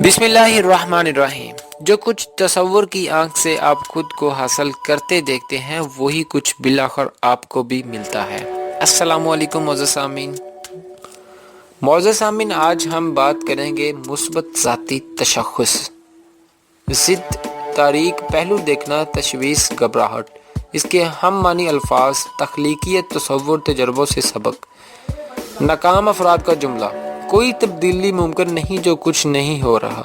بسم اللہ الرحمن الرحیم۔ جو کچھ تصور کی آنکھ سے آپ خود کو حاصل کرتے دیکھتے ہیں وہی کچھ بالآخر آپ کو بھی ملتا ہے۔ السلام علیکم معزز سامعین۔ آج ہم بات کریں گے مثبت ذاتی تشخص، ضد، تاریک پہلو دیکھنا، تشویش، گھبراہٹ، اس کے ہم معنی الفاظ، تخلیقیت، تصور، تجربوں سے سبق، ناکام افراد کا جملہ، کوئی تبدیلی ممکن نہیں جو کچھ نہیں ہو رہا،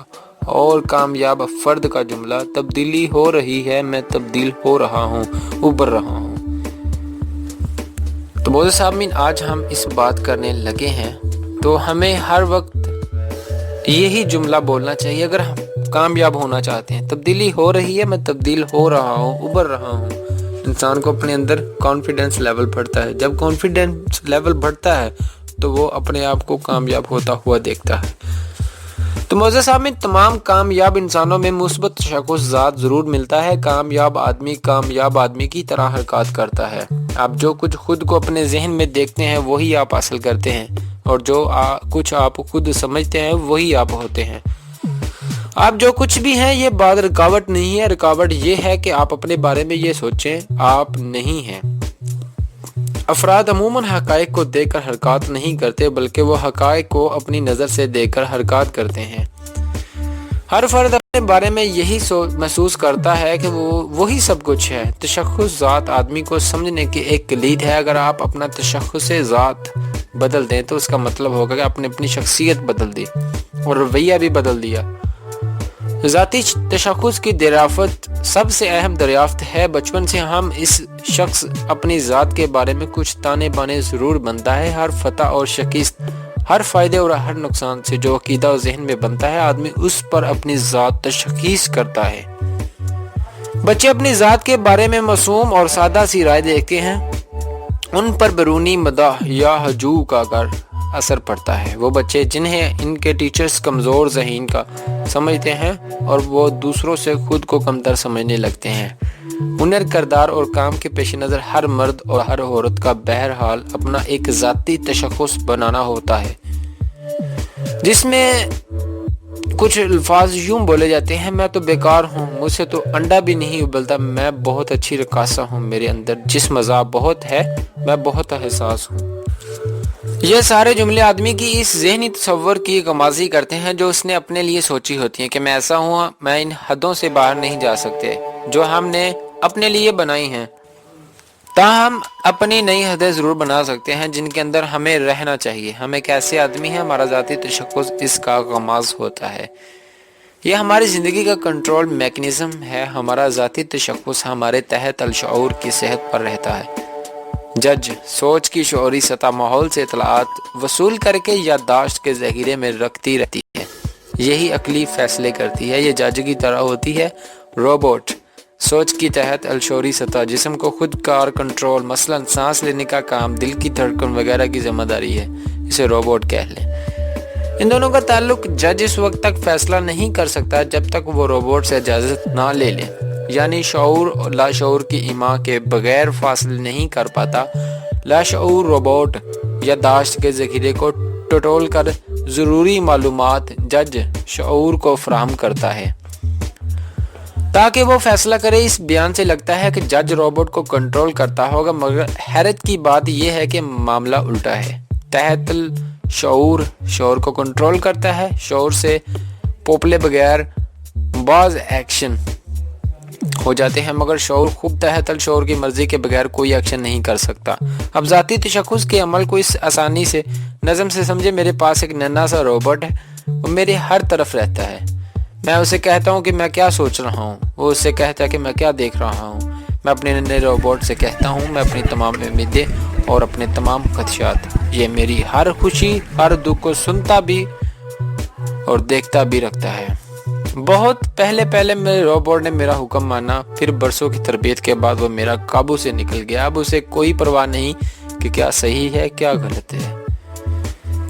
اور کامیاب فرد کا جملہ، تبدیلی ہو رہی ہے، میں تبدیل ہو رہا ہوں، ابھر رہا ہوں۔ تو معزز سامعین، آج ہم اس بات کرنے لگے ہیں تو ہمیں ہر وقت یہی جملہ بولنا چاہیے اگر ہم کامیاب ہونا چاہتے ہیں۔ تبدیلی ہو رہی ہے، میں تبدیل ہو رہا ہوں، ابھر رہا ہوں۔ انسان کو اپنے اندر کانفیڈنس لیول بڑھتا ہے۔ جب کانفیڈنس لیول بڑھتا ہے تو وہ اپنے آپ کو کامیاب ہوتا ہوا دیکھتا ہے۔ تو معزز سامعین، تمام کامیاب انسانوں میں مثبت تشخص ذات ضرور ملتا ہے۔ کامیاب آدمی کی طرح حرکات کرتا ہے۔ آپ جو کچھ خود کو اپنے ذہن میں دیکھتے ہیں وہی آپ حاصل کرتے ہیں، اور جو کچھ آپ خود سمجھتے ہیں وہی آپ ہوتے ہیں۔ آپ جو کچھ بھی ہیں یہ بات رکاوٹ نہیں ہے، رکاوٹ یہ ہے کہ آپ اپنے بارے میں یہ سوچیں آپ نہیں ہیں۔ افراد عموماً حقائق کو دیکھ کر حرکات نہیں کرتے بلکہ وہ حقائق کو اپنی نظر سے دیکھ کر حرکات کرتے ہیں۔ ہر فرد اپنے بارے میں یہی محسوس کرتا ہے کہ وہ وہی سب کچھ ہے۔ تشخص ذات آدمی کو سمجھنے کی ایک کلید ہے۔ اگر آپ اپنا تشخص ذات بدل دیں تو اس کا مطلب ہوگا کہ آپ نے اپنی شخصیت بدل دی اور رویہ بھی بدل دیا۔ ذاتی تشخص کی دریافت سب سے اہم دریافت ہے۔ بچپن سے ہم اس شخص اپنی ذات کے بارے میں کچھ تانے بانے ضرور بنتا ہے۔ ہر فتح اور شکست، ہر فائدے اور ہر نقصان سے جو عقیدہ و ذہن میں بنتا ہے آدمی اس پر اپنی ذات تشخیص کرتا ہے۔ بچے اپنی ذات کے بارے میں معصوم اور سادہ سی رائے دیکھتے ہیں، ان پر بیرونی مداح یا ہجوم کا اثر پڑتا ہے۔ وہ بچے جنہیں ان کے ٹیچرز کمزور ذہین کا سمجھتے ہیں اور وہ دوسروں سے خود کو کمتر سمجھنے لگتے ہیں۔ ہنر، کردار اور کام کے پیش نظر ہر مرد اور ہر عورت کا بہرحال اپنا ایک ذاتی تشخص بنانا ہوتا ہے، جس میں کچھ الفاظ یوں بولے جاتے ہیں: میں تو بیکار ہوں، مجھ سے تو انڈا بھی نہیں ابلتا، میں بہت اچھی رقاصہ ہوں، میرے اندر جسم عذاب بہت ہے، میں بہت حساس ہوں۔ یہ سارے جملے آدمی کی اس ذہنی تصور کی غمازی کرتے ہیں جو اس نے اپنے لیے سوچی ہوتی ہیں کہ میں ایسا ہوں، میں ان حدوں سے باہر نہیں جا سکتے جو ہم نے اپنے لیے بنائی ہیں۔ تاہم اپنی نئی حدیں ضرور بنا سکتے ہیں جن کے اندر ہمیں رہنا چاہیے۔ ہم ایک ایسے آدمی ہیں، ہمارا ذاتی تشخص اس کا غماز ہوتا ہے۔ یہ ہماری زندگی کا کنٹرول میکنزم ہے۔ ہمارا ذاتی تشخص ہمارے تحت الشعور کی صحت پر رہتا ہے۔ جج سوچ کی شعوری سطح ماحول سے اطلاعات وصول کر کے یادداشت کے ذخیرے میں رکھتی رہتی ہے، یہی عقلی فیصلے کرتی ہے۔ یہ جج کی طرح ہوتی ہے۔ روبوٹ سوچ کی تحت الشعوری سطح جسم کو خود کار کنٹرول، مثلا سانس لینے کا کام، دل کی دھڑکن وغیرہ کی ذمہ داری ہے، اسے روبوٹ کہہ لیں۔ ان دونوں کا تعلق جج اس وقت تک فیصلہ نہیں کر سکتا جب تک وہ روبوٹ سے اجازت نہ لے لے، یعنی شعور اور لاشعور کی ایما کے بغیر فاصلے نہیں کر پاتا۔ لاشعور روبوٹ یادداشت کے ذخیرے کو ٹٹول کر ضروری معلومات جج شعور کو فراہم کرتا ہے تاکہ وہ فیصلہ کرے۔ اس بیان سے لگتا ہے کہ جج روبوٹ کو کنٹرول کرتا ہوگا، مگر حیرت کی بات یہ ہے کہ معاملہ الٹا ہے۔ تحت الشعور شعور کو کنٹرول کرتا ہے، شعور سے پوپلے بغیر بعض ایکشن ہو جاتے ہیں، مگر شعور خود تحت الشعور کی مرضی کے بغیر کوئی ایکشن نہیں کر سکتا۔ اب ذاتی تشخص کے عمل کو اس آسانی سے نظم سے سمجھے۔ میرے پاس ایک ننھا سا روبوٹ ہے، وہ میرے ہر طرف رہتا ہے۔ میں اسے کہتا ہوں کہ میں کیا سوچ رہا ہوں، وہ اسے کہتا ہے کہ میں کیا دیکھ رہا ہوں۔ میں اپنے ننھے روبوٹ سے کہتا ہوں میں اپنی تمام امیدیں اور اپنے تمام خدشات، یہ میری ہر خوشی ہر دکھ کو سنتا بھی اور دیکھتا بھی رکھتا ہے۔ بہت پہلے میرے روبوٹ نے میرا حکم مانا، پھر برسوں کی تربیت کے بعد وہ میرا قابو سے نکل گیا۔ اب اسے کوئی پرواہ نہیں کہ کیا صحیح ہے کیا غلط ہے،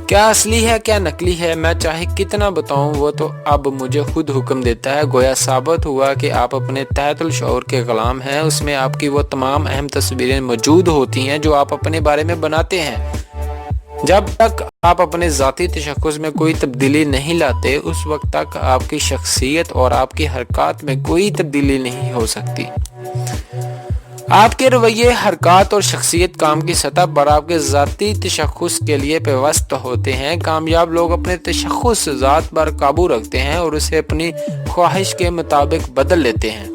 کیا اصلی ہے کیا نقلی ہے، میں چاہے کتنا بتاؤں وہ تو اب مجھے خود حکم دیتا ہے۔ گویا ثابت ہوا کہ آپ اپنے تحت الشعور کے غلام ہیں۔ اس میں آپ کی وہ تمام اہم تصویریں موجود ہوتی ہیں جو آپ اپنے بارے میں بناتے ہیں۔ جب تک آپ اپنے ذاتی تشخص میں کوئی تبدیلی نہیں لاتے اس وقت تک آپ کی شخصیت اور آپ کی حرکات میں کوئی تبدیلی نہیں ہو سکتی۔ آپ کے رویے، حرکات اور شخصیت کام کی سطح پر آپ کے ذاتی تشخص کے لیے پیوست ہوتے ہیں۔ کامیاب لوگ اپنے تشخص ذات پر قابو رکھتے ہیں اور اسے اپنی خواہش کے مطابق بدل لیتے ہیں۔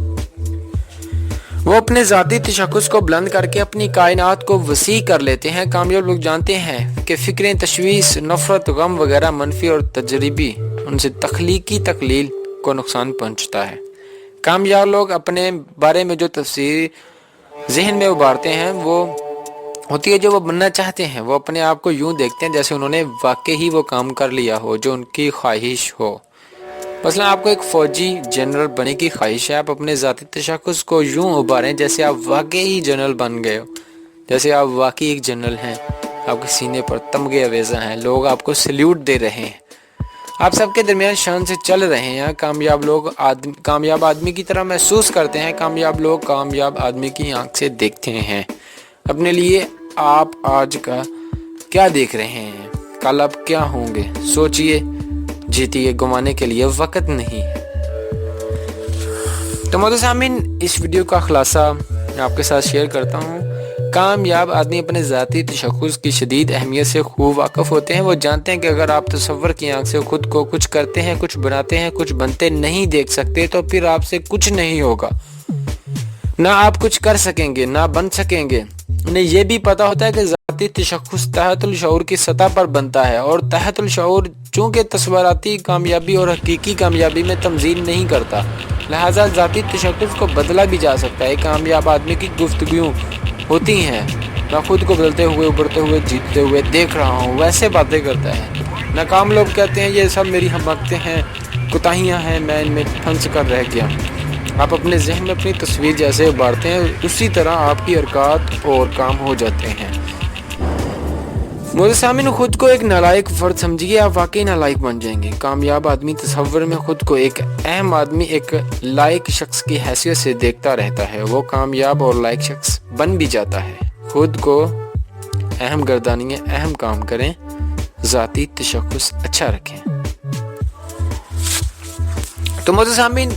وہ اپنے ذاتی تشخص کو بلند کر کے اپنی کائنات کو وسیع کر لیتے ہیں۔ کامیاب لوگ جانتے ہیں کہ فکریں، تشویش، نفرت، غم وغیرہ منفی اور تجربی ان سے تخلیقی تخلیل کو نقصان پہنچتا ہے۔ کامیاب لوگ اپنے بارے میں جو تصویر ذہن میں ابھارتے ہیں وہ ہوتی ہے جو وہ بننا چاہتے ہیں۔ وہ اپنے آپ کو یوں دیکھتے ہیں جیسے انہوں نے واقعی وہ کام کر لیا ہو جو ان کی خواہش ہو۔ مثلا آپ کو ایک فوجی جنرل بننے کی خواہش ہے، آپ اپنے ذاتی تشخص کو یوں ابھاریں جیسے آپ واقعی جنرل بن گئے ہو، جیسے آپ واقعی ایک جنرل ہیں، آپ کے سینے پر تمغے آویزہ ہیں، لوگ آپ کو سلیوٹ دے رہے ہیں، آپ سب کے درمیان شان سے چل رہے ہیں۔ کامیاب آدمی کی طرح محسوس کرتے ہیں۔ کامیاب لوگ کامیاب آدمی کی آنکھ سے دیکھتے ہیں اپنے لیے آپ آج کا کیا دیکھ رہے ہیں، کل آپ کیا ہوں گے۔ سوچئے، جیتیے، گنوانے کے لیے وقت نہیں۔ تو محترم سامعین، اس ویڈیو کا خلاصہ میں آپ کے ساتھ شیئر کرتا ہوں۔ کامیاب آدمی اپنے ذاتی تشخص کی شدید اہمیت سے خوب واقف ہوتے ہیں۔ وہ جانتے ہیں کہ اگر آپ تصور کی آنکھ سے خود کو کچھ کرتے ہیں، کچھ بناتے ہیں، کچھ بنتے نہیں دیکھ سکتے تو پھر آپ سے کچھ نہیں ہوگا، نہ آپ کچھ کر سکیں گے، نہ بن سکیں گے۔ انہیں یہ بھی پتا ہوتا ہے کہ ذاتی تشخص تحت الشعور کی سطح پر بنتا ہے اور تحت الشعور چونکہ تصوراتی کامیابی اور حقیقی کامیابی میں تمزین نہیں کرتا، لہذا ذاتی تشخص کو بدلا بھی جا سکتا ہے۔ کامیاب آدمی کی گفتگو ہوتی ہیں، میں خود کو بدلتے ہوئے، ابھرتے ہوئے، جیتتے ہوئے دیکھ رہا ہوں، ویسے باتیں کرتا ہے۔ ناکام لوگ کہتے ہیں یہ سب میری حماقتیں ہیں، کوتاہیاں ہیں، میں ان میں پھنس کر رہ گیا۔ آپ اپنے ذہن میں اپنی تصویر جیسے ابھارتے ہیں اسی طرح آپ کی حرکات اور کام ہو جاتے ہیں۔ سامعین، خود کو ایک نالائق فرد سمجھیے، آپ واقعی نالائق بن جائیں گے۔ کامیاب آدمی تصور میں خود کو ایک اہم آدمی، ایک لائق شخص کی حیثیت سے دیکھتا رہتا ہے۔ وہ کامیاب اور لائق شخص بن بھی جاتا ہے۔ خود کو اہم گردانیے، اہم کام کریں، ذاتی تشخص اچھا رکھیں۔ تو محترم سامعین،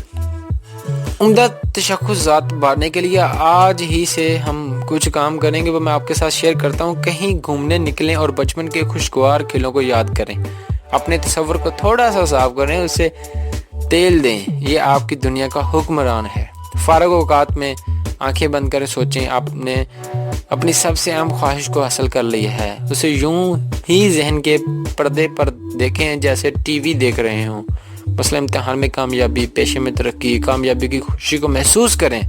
عمدہ تشخص ذات بانٹنے کے لیے آج ہی سے ہم کچھ کام کریں گے، وہ میں آپ کے ساتھ شیئر کرتا ہوں۔ کہیں گھومنے نکلیں اور بچپن کے خوشگوار کھیلوں کو یاد کریں، اپنے تصور کو تھوڑا سا صاف کریں، اسے تیل دیں۔ یہ آپ کی دنیا کا حکمران ہے۔ فارغ اوقات میں آنکھیں بند کریں، سوچیں آپ نے اپنی سب سے اہم خواہش کو حاصل کر لی ہے، اسے یوں ہی ذہن کے پردے پر دیکھیں جیسے ٹی وی دیکھ رہے ہوں۔ مثلا امتحان میں کامیابی، پیشے میں ترقی، کامیابی کی خوشی کو محسوس کریں۔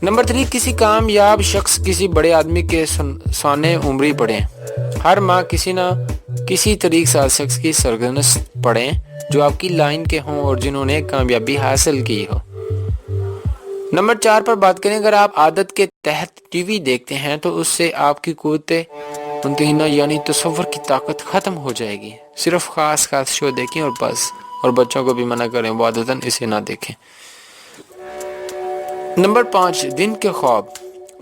نمبر 3، کسی کامیاب شخص، کسی بڑے آدمی کے سوانح عمری پڑھیں۔ ہر ماہ کسی نہ کسی طریق سے شخص کی سرگزشت پڑھیں جو آپ کی لائن کے ہوں اور جنہوں نے کامیابی حاصل کی ہو۔ نمبر 4 پر بات کریں، اگر آپ عادت کے تحت ٹی وی دیکھتے ہیں تو اس سے آپ کی قوت منتہنہ یعنی تصور کی طاقت ختم ہو جائے گی۔ صرف خاص شو دیکھیں اور بس، اور بچوں کو بھی منع کریں وہ عادتاً اسے نہ دیکھیں۔ نمبر 5، دن کے خواب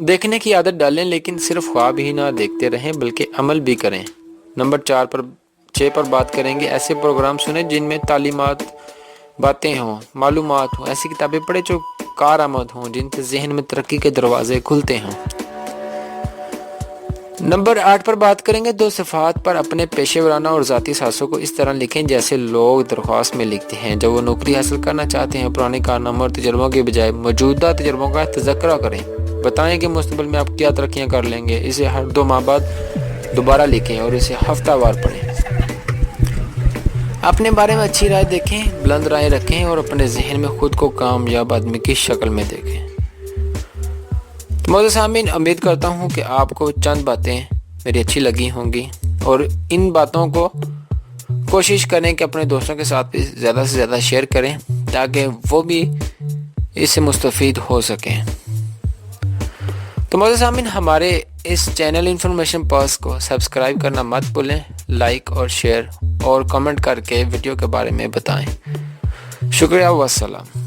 دیکھنے کی عادت ڈالیں، لیکن صرف خواب ہی نہ دیکھتے رہیں بلکہ عمل بھی کریں۔ نمبر 6 پر بات کریں گے، ایسے پروگرام سنیں جن میں تعلیمات باتیں ہوں، معلومات ہوں، ایسی کتابیں پڑھیں جو کارآمد ہوں، جن سے ذہن میں ترقی کے دروازے کھلتے ہوں۔ نمبر 8 پر بات کریں گے، 2 صفات پر اپنے پیشہ ورانہ اور ذاتی سازشوں کو اس طرح لکھیں جیسے لوگ درخواست میں لکھتے ہیں جب وہ نوکری حاصل کرنا چاہتے ہیں۔ پرانے کارناموں اور تجربوں کے بجائے موجودہ تجربوں کا تذکرہ کریں۔ بتائیں کہ مستقبل میں آپ کیا ترقیاں کر لیں گے۔ اسے ہر 2 ماہ بعد دوبارہ لکھیں اور اسے ہفتہ وار پڑھیں۔ اپنے بارے میں اچھی رائے دیکھیں، بلند رائے رکھیں اور اپنے ذہن میں خود کو کامیاب آدمی کی شکل میں دیکھیں۔ محترم سامعین، امید کرتا ہوں کہ آپ کو چند باتیں میری اچھی لگی ہوں گی اور ان باتوں کو کوشش کریں کہ اپنے دوستوں کے ساتھ بھی زیادہ سے زیادہ شیئر کریں تاکہ وہ بھی اس سے مستفید ہو سکیں۔ تو محترم سامعین، ہمارے اس چینل انفارمیشن پلس کو سبسکرائب کرنا مت بھولیں، لائک اور شیئر اور کمنٹ کر کے ویڈیو کے بارے میں بتائیں۔ شکریہ، والسلام۔